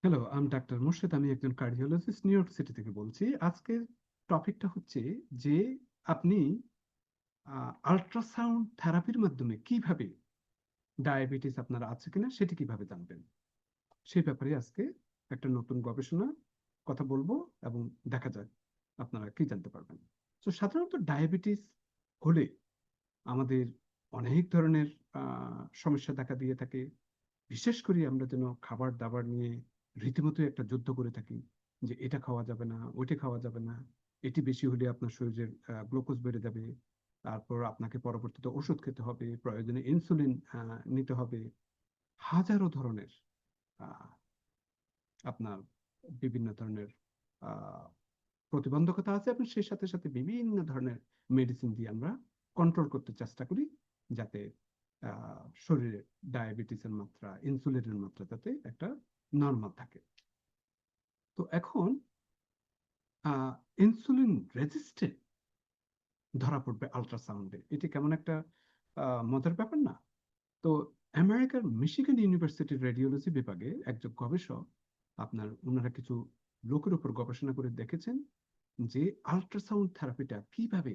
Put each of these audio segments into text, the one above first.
Hello, doctor Morshed. আমি একজন cardiologist, new York city থেকে বলছি। আজকের টপিকটা হচ্ছে যে আপনি আল্ট্রাসাউন্ড থেরাপির মাধ্যমে কিভাবে ডায়াবেটিস আপনার আছে কিনা সেটি কিভাবে জানবেন, সেই ব্যাপারে আজকে একটা নতুন গবেষণা কথা বলবো এবং দেখা যাক আপনারা কি জানতে পারবেন। তো সাধারণত ডায়াবেটিস হলে আমাদের অনেক ধরনের সমস্যা দেখা দিয়ে থাকে। বিশেষ করে আমরা যেন খাবার দাবার নিয়ে রীতিমতো একটা যুদ্ধ করে থাকি, যে এটা খাওয়া যাবে না, ওইটা খাওয়া যাবে না, এটি বেশি হলে আপনার শরীরের গ্লুকোজ বেড়ে যাবে, তারপর আপনাকে পরবর্তীতে ওষুধ খেতে হবে, প্রয়োজনে ইনসুলিন নিতে হবে। হাজারো ধরনের আহ, আপনার বিভিন্ন ধরনের আহ, প্রতিবন্ধকতা আছে এবং সেই সাথে সাথে বিভিন্ন ধরনের মেডিসিন দিয়ে আমরা কন্ট্রোল করতে চেষ্টা করি, যাতে শরীরে ডায়াবেটিসের মাত্রা, ইনসুলিনের মাত্রা যাতে একটা নর্মাল থাকে। তো এখন ইনসুলিন রেজিস্ট্যান্ট ধরা পড়বে আল্ট্রাসাউন্ডে, এটি কেমন একটা মজার ব্যাপার না? তো আমেরিকার মিশিগান ইউনিভার্সিটির রেডিওলজি বিভাগে একজন গবেষক ওনারা কিছু লোকের উপর গবেষণা করে দেখেছেন যে আল্ট্রাসাউন্ড থেরাপিটা কিভাবে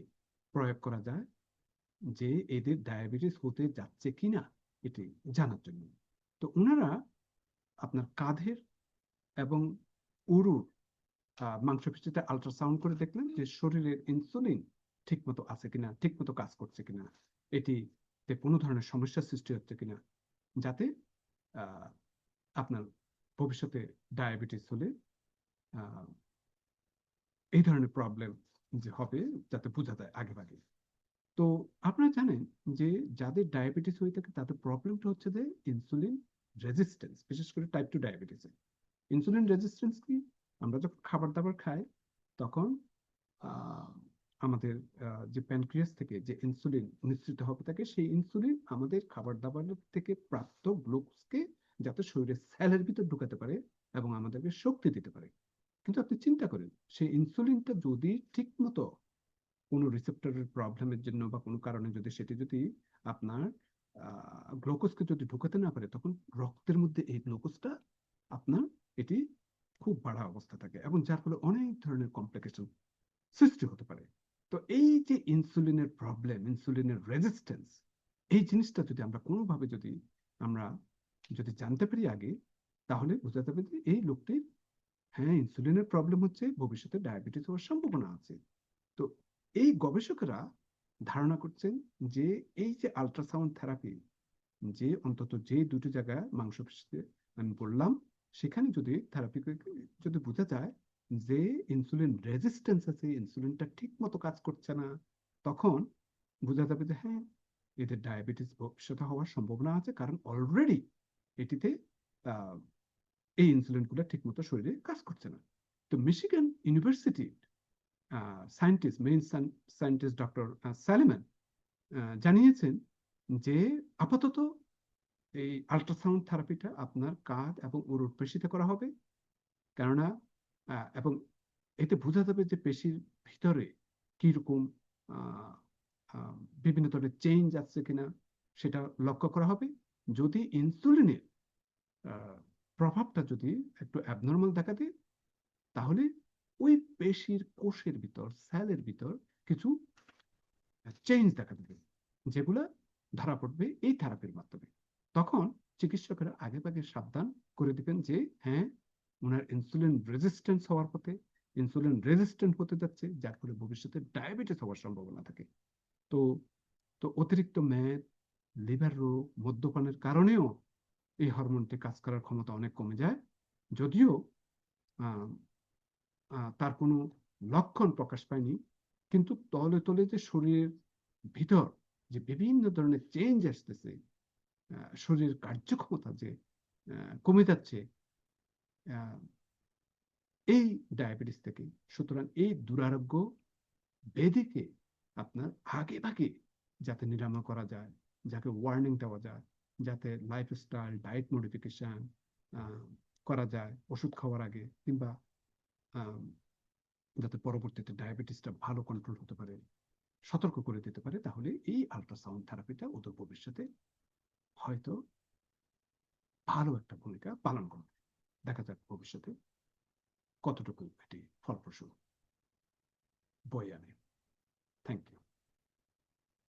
প্রয়োগ করা যায়, যে এদের ডায়াবেটিস হতে যাচ্ছে কিনা এটি জানার জন্য। তো ওনারা আপনার কাঁধের এবং উরুর মাংসপেশিতে আল্ট্রাসাউন্ড করে দেখলেন যে শরীরের ইনসুলিন ঠিকমতো আছে কিনা, ঠিকমতো কাজ করছে কিনা, এটিতে কোনো ধরনের সমস্যার সৃষ্টি হচ্ছে কিনা, যাতে আহ, আপনার ভবিষ্যতে ডায়াবেটিস হলে আহ, এই ধরনের প্রবলেম যে হবে যাতে বোঝা যায় আগে ভাগে। তো আপনারা জানেন যে যাদের ডায়াবেটিস হয়ে থাকে তাদের প্রবলেমটা হচ্ছে যে ইনসুলিন রেজিস্ট্যান্স, বিশেষ করে টাইপ 2 ডায়াবেটিসে। ইনসুলিন রেজিস্ট্যান্স কি? আমরা যখন খাবার দাবার খাই তখন আহ, আমাদের যে প্যানক্রিয়াস থেকে যে ইনসুলিন নিঃসৃত হবে থাকে, সেই ইনসুলিন আমাদের খাবার দাবার থেকে প্রাপ্ত গ্লুকোজকে যাতে শরীরের সেলের ভিতর ঢুকাতে পারে এবং আমাদেরকে শক্তি দিতে পারে। কিন্তু আপনি চিন্তা করেন, সেই ইনসুলিনটা যদি ঠিক মতো কোনো রিসেপ্টরের প্রবলেমের জন্য বা কোনো কারণে যদি আপনার গ্লুকোজকে যদি ঢুকাতে না পারে, তখন রক্তের মধ্যে এই গ্লুকোজটা আপনার এটি খুব বাড়া অবস্থা থাকে এবং যার ফলে অনেক ধরনের কমপ্লিকেশন সৃষ্টি হতে পারে। তো এই যে ইনসুলিনের প্রবলেম, ইনসুলিনের রেজিস্ট্যান্স, এই জিনিসটা যদি আমরা কোনোভাবে আমরা যদি জানতে পারি আগে, তাহলে বোঝা যাবে যে এই লোকটির, হ্যাঁ, ইনসুলিনের প্রবলেম হচ্ছে, ভবিষ্যতে ডায়াবেটিস হওয়ার সম্ভাবনা আছে। তো এই গবেষকেরা ধারণা করছেন যে এই যে আল্ট্রাসাউন্ড থেরাপি, যে অন্তত যে দুটো জায়গায় মাংসপেশিতে আমি বললাম, সেখানে যদি থেরাপি যদি বোঝা যায় যে ইনসুলিন রেজিস্ট্যান্স আছে, ইনসুলিনটা ঠিক মতো কাজ করছে না, তখন বোঝা যাবে যে হ্যাঁ, এদের ডায়াবেটিস ভবিষ্যতে হওয়ার সম্ভাবনা আছে, কারণ অলরেডি এটিতে আহ, এই ইনসুলিনগুলো ঠিক মতো শরীরে কাজ করছে না। তো Michigan university scientist, main scientist doctor স্যালিমান জানিয়েছেন যে আপাতত এই আল্ট্রাসাউন্ড থেরাপিটা আপনার কাঁধ এবং উরুর পেশিতে করা হবে। কেননা এবং এতে বোঝা যাবে যে পেশির ভিতরে কিরকম আহ, আহ, বিভিন্ন ধরনের চেঞ্জ আসছে কিনা সেটা লক্ষ্য করা হবে। যদি ইনসুলিনের প্রভাবটা যদি একটু অ্যাবনর্মাল দেখা দেয়, তাহলে ওই পেশির কোষের ভিতর, সেলের ভিতর কিছু চেঞ্জ দেখা দেবে, যেগুলো ধরা পড়বে এই থেরাপির মাধ্যমে। তখন চিকিৎসকেরা আগে ভাগে সাবধান করে দিবেন যে হ্যাঁ, ওনার ইনসুলিন রেজিস্ট্যান্স হওয়ার পথে, ইনসুলিন রেজিস্ট্যান্ট হতে যাচ্ছে, যার ফলে ভবিষ্যতে ডায়াবেটিস হওয়ার সম্ভাবনা থাকে। তো তো অতিরিক্ত মেদ, লিভার রোগ, মদ্যপানের কারণেও এই হরমোনটি কাজ করার ক্ষমতা অনেক কমে যায়। যদিও আহ, তার কোনো লক্ষণ প্রকাশ পায়নি, কিন্তু তলে তলে যে শরীরের ভিতর যে বিভিন্ন ধরনের চেঞ্জ আসতেছে, শরীরের কার্যক্ষমতা যে কমে যাচ্ছে এই ডায়াবেটিস থেকে। সুতরাং এই দুরারোগ্য ব্যাধিকে আপনার আগে ভাগে যাতে নিরাময় করা যায়, যাকে ওয়ার্নিং দেওয়া যায়, যাতে লাইফস্টাইল ডায়েট মডিফিকেশন করা যায় ওষুধ খাওয়ার আগে, কিংবা যাতে পরবর্তীতে ডায়াবেটিসটা ভালো কন্ট্রোল হতে পারে, সতর্ক করে দিতে পারে, তাহলে এই আল্ট্রাসাউন্ড থেরাপিটা ওদের ভবিষ্যতে হয়তো ভালো একটা ভূমিকা পালন করবে। দেখা যাক ভবিষ্যতে। ভবিষ্যতে কতটুকু এটি ফলপ্রসূ বয়ে আনে।